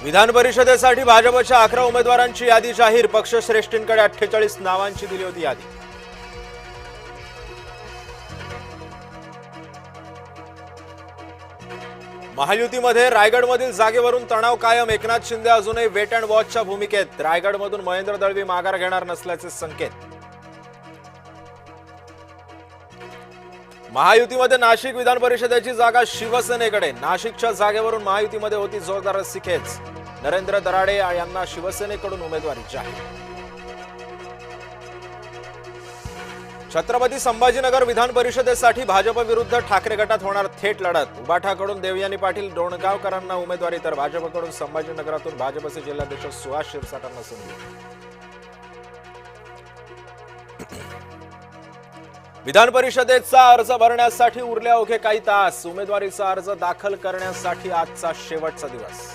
विधान परिषदेसाठी भाजपच्या 11 उमेदवारांची यादी जाहीर। पक्षश्रेष्ठींकडे 48 नावांची दिली होती यादी। महायुतीमध्ये रायगडमधील जागेवरून तणाव कायम। एकनाथ शिंदे अजूनही वेट अँड वॉचच्या भूमिकेत। रायगडमधून महेंद्र दळवी माघार घेणार नसल्याचे संकेत। महायुतीमध्ये नाशिक विधान परिषदेची जागा शिवसेनेकडे। नाशिकच्या जागेवरून महायुतीमध्ये होती जोरदार रस्सीखेच। नरेंद्र दराडे यांना शिवसेनेकडून उमेदवारी जाहीर। छत्रपती संभाजीनगर विधान परिषदेसाठी भाजप विरुद्ध ठाकरे गटात होणार थेट लढत। उबाठाकडून देवयानी पाटील डोणगावकरांना उमेदवारी तर भाजपकडून संभाजीनगरातून भाजपचे जिल्हाध्यक्ष सुहास शिरसाटांना संधी। विधान परिषदेचा अर्ज भरण्यासाठी उरले अवघे काही तास। उमेदवारीचा अर्ज दाखल करण्यासाठी आजचा शेवटचा दिवस।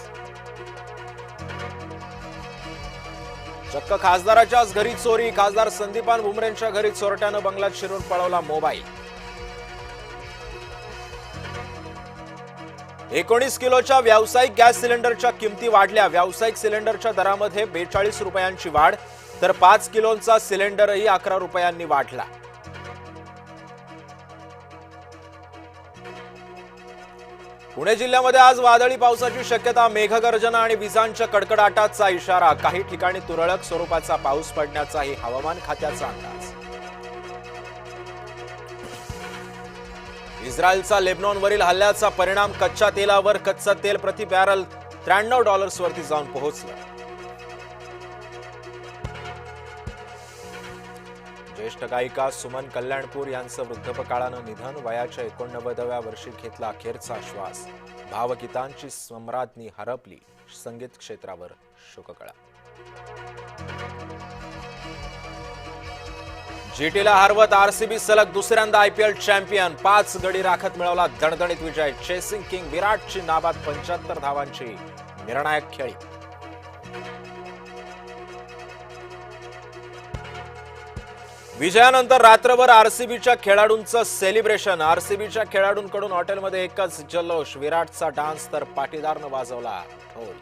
चक्क खासदाराच्याच घरी चोरी। खासदार संदीपान भुमरेंच्या घरी चोरट्यानं बंगल्यात शिरून पळवला मोबाईल। 19 किलोच्या व्यावसायिक गॅस सिलेंडरच्या किमती वाढल्या। व्यावसायिक सिलेंडरच्या दरामध्ये 42 रुपयांची वाढ तर 5 किलोचा सिलेंडरही 11 रुपयांनी वाढला। पुणे जिल्ह्यामध्ये आज वादळी पावसाची शक्यता। मेघगर्जना आणि विजांच्या कडकडाटाचा इशारा। काही ठिकाणी तुरळक स्वरूपाचा पाऊस पडण्याचाही हवामान खात्याचा अंदाज। इस्रायलचा लेबनॉनवरील हल्ल्याचा परिणाम। कच्च्या तेलावर कच्चं तेल प्रति बॅरल $93 वरती जाऊन पोहोचलं। ज्येष्ठ गायिका सुमन कल्याणपूर यांचं वृद्धापकाळानं निधन। वयाच्या 89व्या वर्षी घेतला अखेरचा श्वास। भावगीतांची सम्राज्ञी हरपली। संगीत क्षेत्रावर शोककळा। जीटीला हरवत आरसीबी सलग दुसऱ्यांदा आयपीएल चॅम्पियन। 5 गडी राखत मिळवला दणदणीत विजय। चेसिंग किंग विराटची नाबाद 75 धावांची निर्णायक खेळी। विजयानंतर रात्रभर आरसीबीच्या खेळाडूंचं सेलिब्रेशन। आरसीबीच्या खेळाडूंकडून हॉटेलमध्ये एकच जल्लोष। विराटचा डान्स तर पाटीदारनं वाजवला ढोल।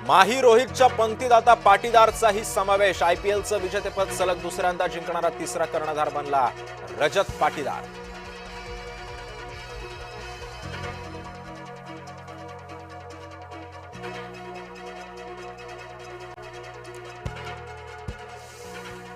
माही रोहितच्या पंक्तीत आता पाटीदारचाही समावेश। आयपीएलचं विजेतेपद सलग दुसऱ्यांदा जिंकणारा तिसरा कर्णधार बनला रजत पाटीदार।